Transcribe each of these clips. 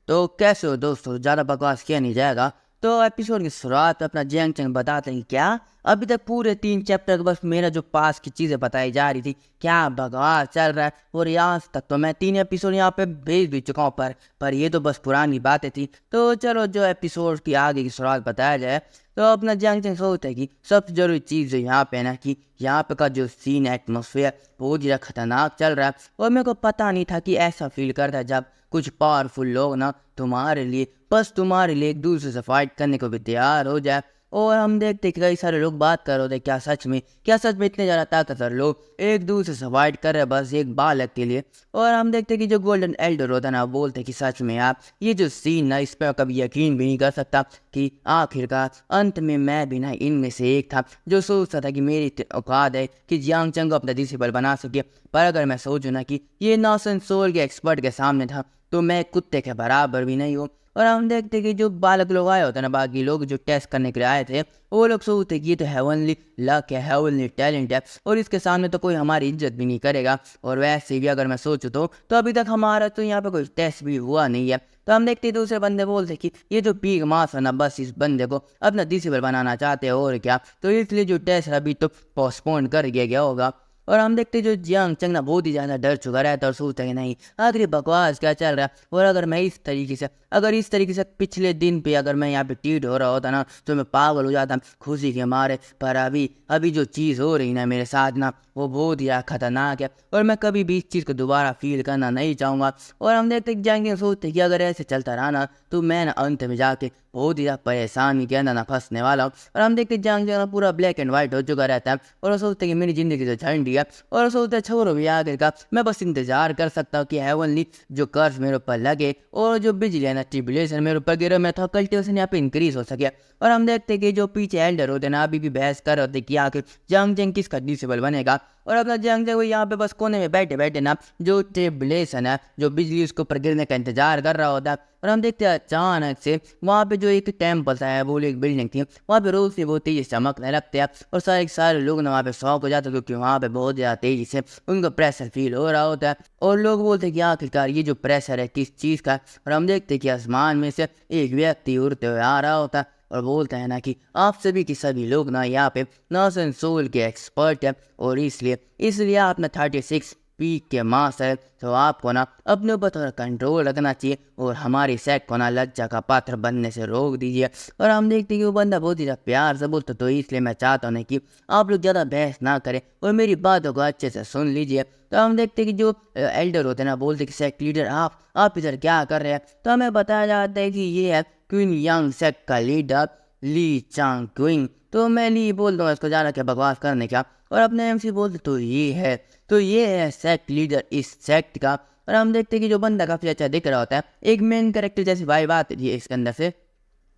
तो कैसे हो दोस्तों? ज़्यादा बकवास किया नहीं जाएगा। तो एपिसोड की शुरुआत में अपना जैंग चैंग बताते हैं क्या अभी तक पूरे 3 चैप्टर बस मेरा जो पास की चीज़ें बताई जा रही थी, क्या बकवास चल रहा है। और यहाँ तक तो मैं 3 एपिसोड यहाँ पे भेज भी चुका हूँ, पर ये तो बस पुरानी बातें थी। तो चलो जो एपिसोड की आगे की शुरुआत बताया जाए, तो अपना जैंग चैंग सोचता है कि सबसे जरूरी चीज़ जो यहाँ पे है ना, कि यहाँ पे का जो सीन एटमोसफियर बहुत ज़्यादा खतरनाक चल रहा है। और मेरे को पता नहीं था कि ऐसा फील करता है जब कुछ पावरफुल लोग ना तुम्हारे लिए एक दूसरे से फाइट करने को भी तैयार हो जाए। और हम देखते कि कई सारे लोग बात कर रहे थे, क्या सच में इतने ज़्यादा ताकतवर लोग एक दूसरे से फाइट कर रहे हैं बस एक बालक के लिए। और हम देखते कि जो गोल्डन एल्डर होता है ना, वो बोलते कि सच में यार ये जो सीन ना, इस पर कभी यकीन भी नहीं कर सकता कि आखिरकार अंत में मैं भी ना इनमें से एक था जो सोचता था कि मेरी औकात है कि जियांग चंग को अपना डिसिबल बना सके। पर अगर मैं सोचूं ना कि ये नॉसन सोल के एक्सपर्ट के सामने था, तो मैं कुत्ते के बराबर भी नहीं हूँ। और हम देखते कि जो बालक लोग आए होते हैं ना, बाकी लोग जो टेस्ट करने के लिए आए थे, वो लोग सोचते कि ये तो हेवनली लक है, हेवनली टैलेंट है, और इसके सामने तो कोई हमारी इज्जत भी नहीं करेगा। और वैसे भी अगर मैं सोचूं तो अभी तक हमारा तो यहाँ पे कोई टेस्ट भी हुआ नहीं है। तो हम देखते दूसरे बंदे बोलते कि ये जो पीक मास है ना, बस इस बंदे को अपना डिसेबल बनाना चाहते हैं और क्या, तो इसलिए जो टेस्ट अभी तो पोस्टपोन कर दिया गया होगा। और हम देखते जो जियांग चंग ना बहुत ही ज़्यादा डर चुका रहता है और सोचता है कि नहीं आखिर बकवास क्या चल रहा है। और अगर इस तरीके से पिछले दिन पे अगर मैं यहाँ पे टीट हो रहा होता ना, तो मैं पागल हो जाता खुशी के मारे। पर अभी अभी जो चीज़ हो रही ना मेरे साथ ना, वो बहुत ही खतरनाक है और मैं कभी भी इस चीज़ को दोबारा फील करना नहीं चाहूँगा। और हम देखते जाएंगे सोचते कि अगर ऐसे चलता रहा ना, तो मैं ना अंत में जाके बहुत ही परेशानी के अंदर ना फंसने वाला हूँ। और हम देखते जाएंगे ना पूरा ब्लैक एंड व्हाइट हो चुका रहता है और वो सोचते कि मेरी ज़िंदगी तो झंडी है। और वो सोचते छोड़ो भी आगे का, मैं बस इंतजार कर सकता हूँ कि हेवनली जो कर्ज मेरे ऊपर लगे और जो बिजली है ना ट्रिबुलेशन मेरे ऊपर गिरे, मैं थोड़ा कल्टिवेशन यहाँ पे इंक्रीज हो सके। और हम देखते कि जो पीछे एल्डर होते ना, अभी भी बहस कर रहे होते कि आखिर जंग जंग किसका डिसेबल बनेगा। और अपना जंग जंग यहाँ पे बस कोने में बैठे बैठे ना जो ट्रिबुलेशन है, जो बिजली उसके ऊपर गिरने का इंतजार कर रहा होता है। और हम देखते हैं अचानक से वहाँ पे जो एक टेम्पल था है, वो एक बिल्डिंग थी, वहाँ पे रोज से बहुत तेजी से चमकने लगते हैं। और सारे लोग ना वहाँ पे शौक हो जाते हैं, क्योंकि वहाँ पे बहुत ज़्यादा तेजी से उनको प्रेशर फील हो रहा होता है। और लोग बोलते हैं कि आखिरकार ये जो प्रेशर है किस चीज़ का है। और हम देखते हैं कि आसमान में से एक व्यक्ति उड़ते हुए आ रहा होता है और बोलता है ना कि आप सभी के सभी लोग ना यहाँ पे नॉर्दर्न सोल के एक्सपर्ट हैं, और इसलिए आप ना 36 पीक के मास्टर है, तो आपको ना अपने ऊपर थोड़ा कंट्रोल रखना चाहिए और हमारी सेट को ना लज्जा का पात्र बनने से रोक दीजिए। और हम देखते हैं कि वो बंदा बहुत ही प्यार से बोलता, तो इसलिए मैं चाहता हूँ ना कि आप लोग ज़्यादा बहस ना करें और मेरी बातों को अच्छे से सुन लीजिए। तो हम देखते हैं कि जो एल्डर होते हैं ना, बोलते कि सेक्ट लीडर आप इधर क्या कर रहे हैं। तो हमें बताया जाता है कि ये है क्वीन यांग सेक्ट का लीडर ली चांग क्विंग। तो मैं ली बोल दूंगा इसको ज़्यादा क्या बकवास करने का। और अपने एमसी बोलते तो ये है सेक्ट लीडर इस सेक्ट का। और हम देखते हैं कि जो बंदा काफ़ी अच्छा दिख रहा होता है, एक मेन कैरेक्टर जैसी वाइब आती है इसके अंदर से।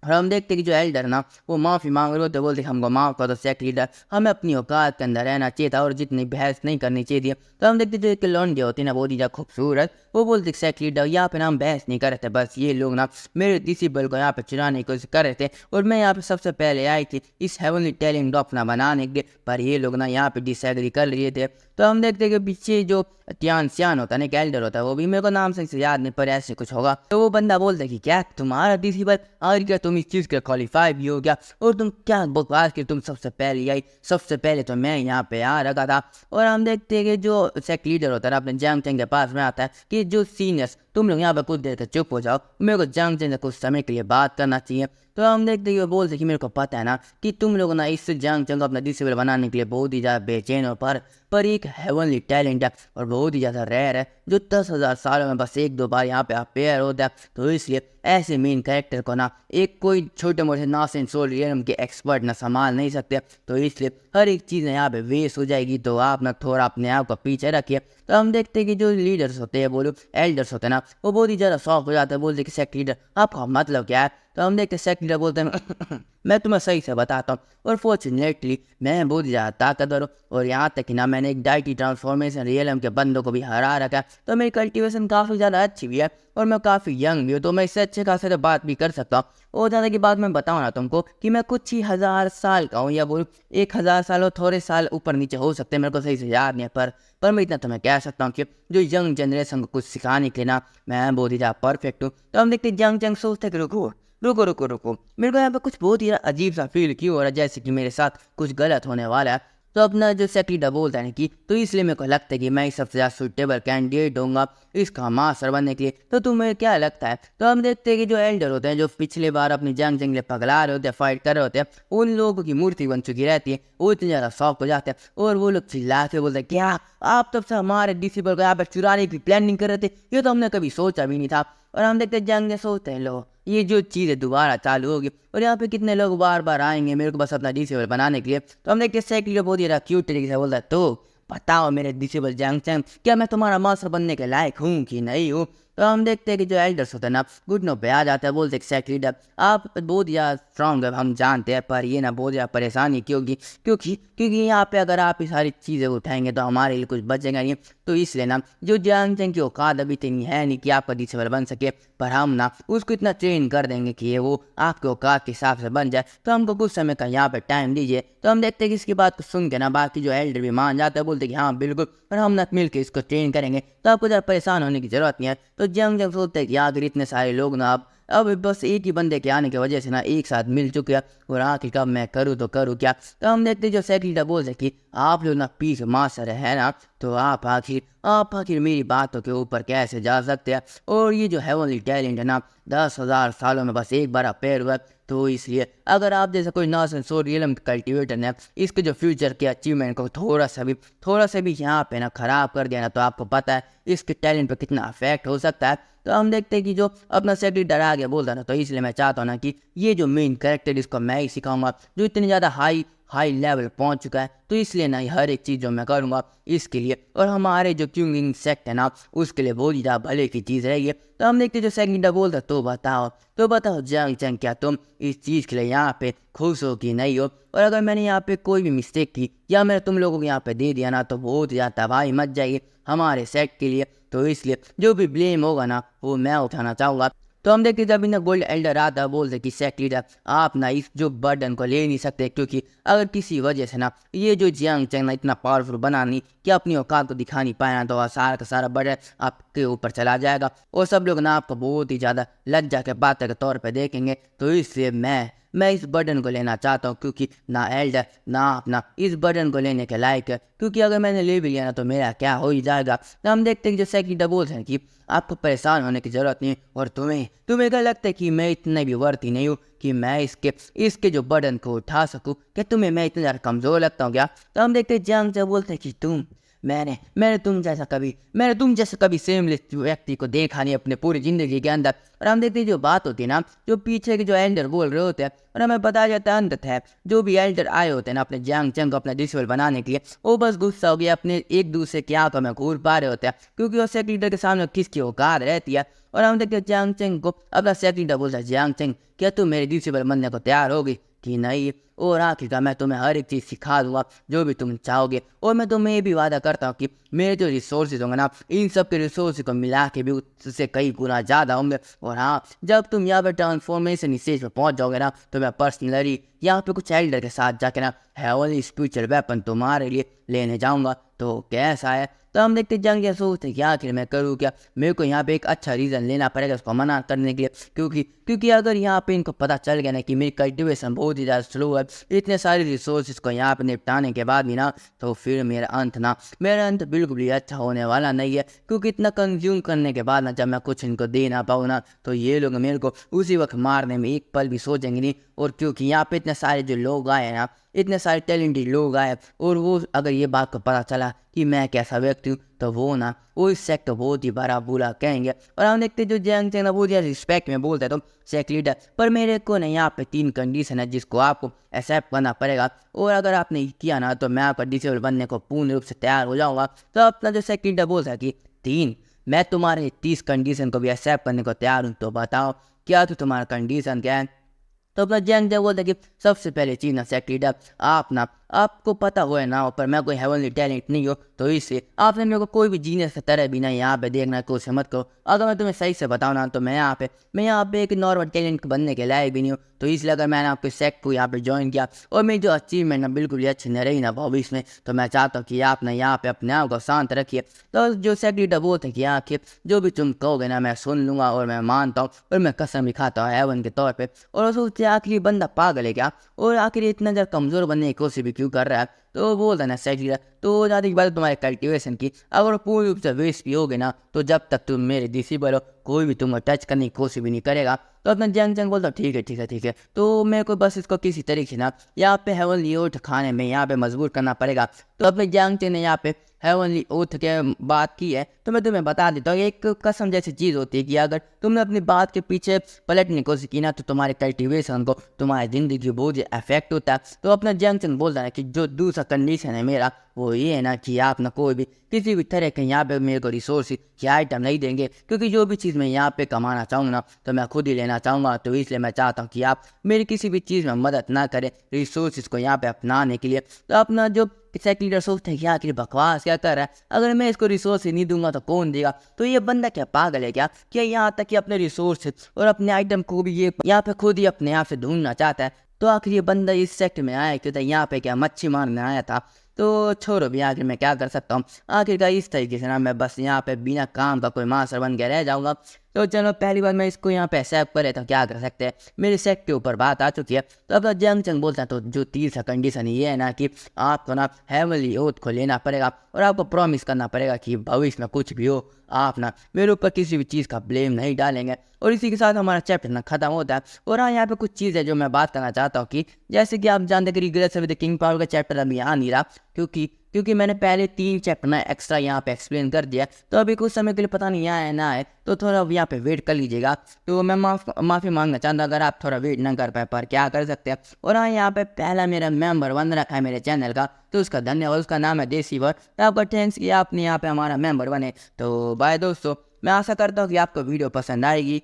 और हम देखते कि जो एल्डर ना, वो माफ़ी मांग रहे होते, बोलते हमको माफ़ कर दो सेक्ट लीडर, हमें अपनी औकात के अंदर रहना चाहिए था और जितनी बहस नहीं करनी चाहिए थी। तो हम देखते जो एक लौंडी होती है ना, बहुत ही ज़्यादा खूबसूरत, वो बोलते सेक्ट लीडर यहाँ पे ना हम बहस नहीं कर रहे थे, बस ये लोग ना मेरे डिसेबल को यहाँ पे चुराने की कोशिश कर रहे थे और मैं यहाँ पे सबसे पहले आई थी इस हेवनली टैलेंट को अपना बनाने के लिए, पर ये लोग ना यहाँ पे डिसएग्री कर लिए थे। तो हम देखते कि पीछे जो त्यान सियान होता है ना, एक एल्डर होता है, वो भी मेरे को नाम से याद नहीं, पर ऐसे कुछ होगा। तो वो बंदा बोलता है कि क्या तुम्हारा डिसेबल और क्या तुम इस चीज़ के क्वालिफाई भी हो गया, और तुम क्या बकवास कि तुम सबसे पहले आई, सबसे पहले तो मैं यहाँ पे आ रखा था। और हम देखते हैं कि जो सेक्ट लीडर होता है अपने जंग चंग के पास में आता है कि जो सीनियर्स तुम लोग यहाँ पे कुछ देर तक चुप हो जाओ, मेरे को जंग चंग से कुछ समय के लिए बात करना चाहिए। तो हम देखते हैं वो बोलते कि मेरे को पता है ना कि तुम लोग ना इस जंग चंग अपना डिसेबल बनाने के लिए बहुत ही ज़्यादा बेचैन हो, पर एक हेवनली टैलेंट है और बहुत ही ज़्यादा रेयर है जो 10,000 सालों में बस एक दो बार यहाँ पे अपेयर होता है। तो इसलिए ऐसे मेन कैरेक्टर को ना एक कोई छोटे मोटे नासेंट सोल रियम के एक्सपर्ट ना संभाल नहीं सकते। तो इसलिए हर एक चीज़ यहाँ पे वेस्ट हो जाएगी, तो आप ना थोड़ा अपने आप को पीछे रखिए। तो हम देखते हैं कि जो लीडर्स होते हैं, वो लोग एल्डर्स होते हैं ना, वो बहुत ही ज़्यादा शौक हो जाता है, बोलते कि सेक्ट लीडर आपका मतलब क्या है, तो हम देखते सेक्रेटरी बोलते हैं मैं तुम्हें सही से बताता हूँ, और फॉर्चुनेटली मैं बहुत ज़्यादा ताकतवर हूँ, और यहाँ तक कि ना मैंने एक डाइटी ट्रांसफॉर्मेशन रियलम के बंदों को भी हरा रखा है, तो मेरी कल्टीवेशन काफ़ी ज़्यादा अच्छी भी है, और मैं काफ़ी यंग भी हूँ, तो मैं इससे अच्छे खासे से बात भी कर सकता हूँ। और ज़्यादा की बात मैं बताऊँ ना तुमको कि मैं कुछ ही हज़ार साल का हूँ, या बोलूँ 1000 साल और थोड़े साल ऊपर नीचे हो सकते हैं, मेरे को सही से याद नहीं है, पर मैं इतना तो मैं कह सकता हूँ कि जो यंग जनरेशन को कुछ सिखाने के लिए ना मैं बहुत ही ज़्यादा परफेक्ट हूँ। तो हम देखते यंग जंग सोचते कि रुको रुको रुको रुको, मेरे को यहाँ पे कुछ बहुत ही अजीब सा फील क्यों हो रहा है, जैसे कि मेरे साथ कुछ गलत होने वाला है। तो अपना जो सेक्रेटरी बोलता है ना कि तो इसलिए मेरे को लगता है कि मैं सबसे ज़्यादा सुटेबल कैंडिडेट होऊंगा इसका मास्टर बनने के लिए। तो तुम्हें क्या लगता है? तो हम देखते हैं कि जो एल्डर होते हैं, जो पिछले बार अपनी जंग जंगले पगला रहे होते हैं, फाइट कर रहे होते हैं, उन लोगों की मूर्ति बन चुकी रहती है, वो इतने ज़्यादा शौक हो जाते हैं, और वो लोग चिल्ला के बोलते हैं क्या आप तब से हमारे डिसेबल को यहाँ पर चुराने की प्लानिंग कर रहे थे, ये तो हमने कभी सोचा भी नहीं था। और हम देखते जंग में सोचते हैं लो ये जो चीज़ है दोबारा चालू होगी, और यहाँ पे कितने लोग बार बार आएंगे मेरे को बस अपना डिसेबल बनाने के लिए। तो हम देखते सेक्रेटरी बहुत ही क्यूट तरीके से बोलता है तो बताओ मेरे डिसेबल जंग चंग, क्या मैं तुम्हारा मास्टर बनने के लायक हूँ कि नहीं हूँ? तो हम देखते हैं कि जो एल्डर्स होते हैं ना घुटनों पे आ जाता है, बोलते सेक्रेटरी आप बहुत ज़्यादा स्ट्रांग है हम जानते हैं, पर ये ना बहुत ज़्यादा परेशानी क्योंकि क्योंकि क्योंकि यहाँ पे अगर आप ये सारी चीज़ें उठाएंगे तो हमारे लिए कुछ बचेगा नहीं। तो इसलिए ना जो जंग चंग की औकात अभी इतनी है नहीं कि आपका डिसेबल बन सके, पर हम ना उसको इतना ट्रेन कर देंगे कि ये वो आपके औकात के हिसाब से बन जाए। तो हमको कुछ समय का यहाँ पे टाइम दीजिए। तो हम देखते हैं कि इसकी बात को सुन के ना बाकी जो एल्डर भी मान जाता है, बोलते कि हाँ बिल्कुल, पर हम ना मिल के इसको ट्रेन करेंगे, तो आपको ज़्यादा परेशान होने की ज़रूरत नहीं है। तो जंग जंग सोचते हैं कि आखिर इतने सारे लोग ना अब बस एक ही बंदे के आने की वजह से ना एक साथ मिल चुके हैं, और आखिर कब मैं करूँ तो करूँ क्या? तो हम देखते जो सेक्रेटरी बोल सके कि आप लोग ना पीस मास्टर है ना, तो आप आखिर मेरी बातों के ऊपर कैसे जा सकते हैं? और ये जो हेवनली टैलेंट है ना 10,000 सालों में बस एक बार अपेयर हुआ है, तो इसलिए अगर आप जैसा कोई नासन सो रियलम कल्टिवेटर ने इसके जो फ्यूचर के अचीवमेंट को थोड़ा सा भी यहाँ पे ना ख़राब कर दिया ना, तो आपको पता है इसके टैलेंट पर कितना अफेक्ट हो सकता है। तो हम देखते हैं कि जो अपना सेक्रेटरी डरा गया बोलता ना, तो इसलिए मैं चाहता हूँ ना कि ये जो मेन कैरेक्टर इसको मैं ही सिखाऊंगा, जो इतनी ज़्यादा हाई लेवल पहुंच चुका है, तो इसलिए ना हर एक चीज़ जो मैं करूँगा इसके लिए, और हमारे जो क्यूंग सेक्ट है ना उसके लिए बहुत ही ज़्यादा भले की चीज़ रही है। तो हम देखते जो सेकंड बोलता तो बताओ जंग चंग, क्या तुम इस चीज़ के लिए यहाँ पे खुश हो कि नहीं हो? और अगर मैंने यहाँ पे कोई भी मिस्टेक की या मैंने तुम लोगों को यहाँ पे दे दिया ना, तो बहुत ज़्यादा तबाही मच जाएगी हमारे सेक्ट के लिए। तो इसलिए जो भी ब्लेम होगा ना वो मैं उठाना चाहूँगा। तो हम देखते जब इन्हें गोल्ड एल्डर आता बोलते कि सेक्रेटरी आप ना इस जो बर्डन को ले नहीं सकते, क्योंकि अगर किसी वजह से ना ये जो जियांग चंग ना इतना पावरफुल बना नहीं कि अपनी औकात को दिखा नहीं पाया ना, तो सारा का सारा बर्डन आपके ऊपर चला जाएगा, और सब लोग ना आपको बहुत ही ज़्यादा लज्जा के बात के तौर पर देखेंगे। तो इसलिए मैं इस बर्डन को लेना चाहता हूँ, क्योंकि ना एल्डर ना अपना इस बर्डन को लेने के लायक है, क्योंकि अगर मैंने ले भी लिया ना तो मेरा क्या हो ही जाएगा। तो हम देखते हैं कि जो सेक्रेटरी बोलते हैं कि आपको परेशान होने की ज़रूरत नहीं, और तुम्हें क्या लगता है कि मैं इतना भी वर्ती नहीं हूँ कि मैं इसके जो बर्डन को उठा सकूँ? क्या तुम्हें मैं इतना ज़्यादा कमज़ोर लगता हूँ क्या? तो हम देखते हैं जंग से बोलते हैं कि मैंने तुम जैसा कभी सेमलेस व्यक्ति को देखा नहीं अपने पूरी ज़िंदगी के अंदर। और हम देखते हैं जो बात होती है ना, जो पीछे के जो एल्डर बोल रहे होते हैं, और हमें बताया जाता है अंततः जो भी एल्डर आए होते हैं ना अपने जंग चंग को अपना डिसेबल बनाने के लिए, वो बस गुस्सा हो गया अपने एक दूसरे के आंखों में घूर पा रहे होते हैं, क्योंकि वो सेक्रेटरी के सामने किसकी औकात रहती है। और हम देखते हैं जंग चंग को अपना सेक्रेटरी बोलता है जंग चंग, क्या तुम मेरे डिसेबल बनने को तैयार होगी कि नहीं? और आखिरकार मैं तुम्हें हर एक चीज़ सिखा दूंगा जो भी तुम चाहोगे, और मैं तुम्हें ये भी वादा करता हूँ कि मेरे जो रिसोर्सेज होंगे ना इन सब के रिसोर्स को मिला के भी उससे कई गुना ज़्यादा होंगे। और हाँ, जब तुम यहाँ पर ट्रांसफॉर्मेशन स्टेज पर पहुँच जाओगे ना, तो मैं पर्सनली यहाँ पे कुछ एल्डर के साथ जाके ना हेवनली स्पिरिचुअल वेपन तुम्हारे लिए लेने जाऊँगा। तो कैसा है? तो हम देखते जंग या सोचते कि आखिर मैं करूँ क्या? मेरे को यहाँ पे एक अच्छा रीज़न लेना पड़ेगा उसको मना करने के लिए, क्योंकि अगर यहाँ पे इनको पता चल गया ना कि मेरी कल्टिवेशन बहुत ही ज़्यादा स्लो है, इतने सारे रिसोर्सेज को यहाँ पे निपटाने के बाद भी ना, तो फिर मेरा अंत बिल्कुल भी अच्छा होने वाला नहीं है। क्योंकि इतना कंज्यूम करने के बाद ना जब मैं कुछ इनको दे ना पाऊँ ना, तो ये लोग मेरे को उसी वक्त मारने में एक पल भी सोचेंगे नहीं। और क्योंकि यहाँ पे इतने सारे जो लोग आए ना, इतने सारे टैलेंटेड लोग आए, और वो अगर ये बात को पता चला कि मैं कैसा व्यक्ति हूँ, तो वो इस सेक्ट को बहुत ही बड़ा बुरा कहेंगे। और हम देखते जो जंग चंग वो रिस्पेक्ट में बोलते हैं तो सेक्ट लीडर, पर मेरे को ना यहाँ पे 3 कंडीशन है जिसको आपको एक्सेप्ट करना पड़ेगा, और अगर आपने किया ना तो मैं आपका डिसेबल बनने को पूर्ण रूप से तैयार हो जाऊँगा। तो अपना जो सेक्ट लीडर बोलता है कि 3 मैं तुम्हारे 30 कंडीशन को भी एक्सेप्ट करने को तैयार हूँ, तो बताओ क्या तो तुम्हारा कंडीशन क्या है। तो अपना जैंग जब बोलता कि सबसे पहले चीज़ ना सेक्रेटरी आप ना, आपको पता हो ना पर मैं कोई हेवनली टैलेंट नहीं हो, तो इससे आपने मेरे को कोई भी जीनियस की तरह भी ना यहाँ पे देखना की कोशिश मत करो। अगर मैं तुम्हें सही से बताऊँ ना तो मैं यहाँ पे एक नॉर्मल टैलेंट बनने के लायक भी नहीं हूँ। तो इसलिए अगर मैंने आपके सेक्ट को यहाँ पे ज्वाइन किया और मेरी जो अचीवमेंट ना बिल्कुल ही अच्छी नहीं रही ना भविष्य में, तो मैं चाहता हूँ कि आप ना यहाँ पे अपने आप को शांत रखिए। तो जो सेक्रेटरी बोलते हैं कि आखिर जो भी तुम कहोगे ना मैं सुन लूँगा और मैं मानता हूँ और मैं कसम भी खाता हूँ हेवन के तौर पर। और सोचते आखिर बंदा पागल है क्या, और आखिर इतना ज़्यादा कमज़ोर बनने की कोशिश भी क्यों कर रहा है। तो बोलता ना सेक्रेटरी तो ज़्यादा की बात तुम्हारे कल्टिवेशन की, अगर पूर्ण रूप से वेस्ट भी होगे ना तो जब तक तुम मेरे डिसेबल हो कोई भी तुम्हें टच करने की कोशिश भी नहीं करेगा। तो अपना जंग बोलता ठीक है ठीक है ठीक है, तो मेरे को बस इसको किसी तरीके से ना यहाँ पे हेवनली ओथ खाने में यहाँ पे मजबूर करना पड़ेगा। तो अपने जंग ने यहाँ पे हेवनली ओथ के बात की है, तो मैं तुम्हें बता देता हूँ एक कसम जैसी चीज़ होती है कि अगर तुमने अपनी बात के पीछे पलटने की कोशिश की ना तो तुम्हारे कल्टिवेशन को तुम्हारी ज़िंदगी बहुत इफेक्ट होता है। तो अपना जंग बोलता है कि जो दूसरा कंडीशन है मेरा वो ये है ना कि आप ना कोई भी किसी भी तरह के यहाँ पे मेरे को रिसोर्स या आइटम नहीं देंगे, क्योंकि जो भी चीज़ मैं यहाँ पे कमाना चाहूँगा ना तो मैं खुद ही लेना चाहूँगा। तो इसलिए मैं चाहता हूँ कि आप मेरी किसी भी चीज़ में मदद ना करें रिसोर्सेज को यहाँ पे अपनाने के लिए। तो अपना जो सेक्रेटरी सोचते हैं कि आखिर बकवास क्या कर रहा है, अगर मैं इसको रिसोर्स नहीं दूंगा तो कौन देगा। तो ये बंदा क्या पागल है क्या यहाँ तक कि अपने रिसोर्स और अपने आइटम को भी ये यहाँ पे खुद ही अपने आप से ढूंढना चाहता है। तो आखिर ये बंदा इस सेक्ट में आया क्यों था, यहाँ पे क्या मच्छी मारने आया था। तो छोड़ो भी आखिर मैं क्या कर सकता हूँ, आखिरकार इस तरीके से ना मैं बस यहाँ पे बिना काम का कोई मास्टर बन के रह जाऊँगा। तो चलो पहली बार मैं इसको यहाँ पे एक्सेप्ट करे तो क्या कर सकते हैं, मेरे सेक्ट के ऊपर बात आ चुकी है। तो अब जंग चंग बोलता है तो जो तीसरा कंडीशन ये है ना कि आपको ना हेवनली ओथ को लेना पड़ेगा और आपको प्रॉमिस करना पड़ेगा कि भविष्य में कुछ भी हो आप ना मेरे ऊपर किसी भी चीज़ का ब्लेम नहीं डालेंगे। और इसी के साथ हमारा चैप्टर ना खत्म होता है। और हाँ यहाँ पे कुछ चीज़ है जो मैं बात करना चाहता हूँ कि जैसे कि आप जानते हैं कि regrets with the king power का चैप्टर अभी आ नहीं रहा, क्योंकि मैंने पहले 3 चैप्टर ना एक्स्ट्रा यहाँ पे एक्सप्लेन कर दिया। तो अभी कुछ समय के लिए पता नहीं आया है ना है, तो थोड़ा यहाँ पे वेट कर लीजिएगा। तो मैं माफ़ी मांगना चाहता अगर आप थोड़ा वेट ना कर पाए, पर क्या कर सकते हैं। और हाँ यहाँ पे पहला मेरा मेंबर बन रखा है मेरे चैनल का, तो उसका धन्यवाद, उसका नाम है देसी वर। तो आपका थैंक्स कि आपने यहाँ पे हमारा मेंबर बने। तो बाय दोस्तों, मैं आशा करता हूँ कि आपको वीडियो पसंद आएगी।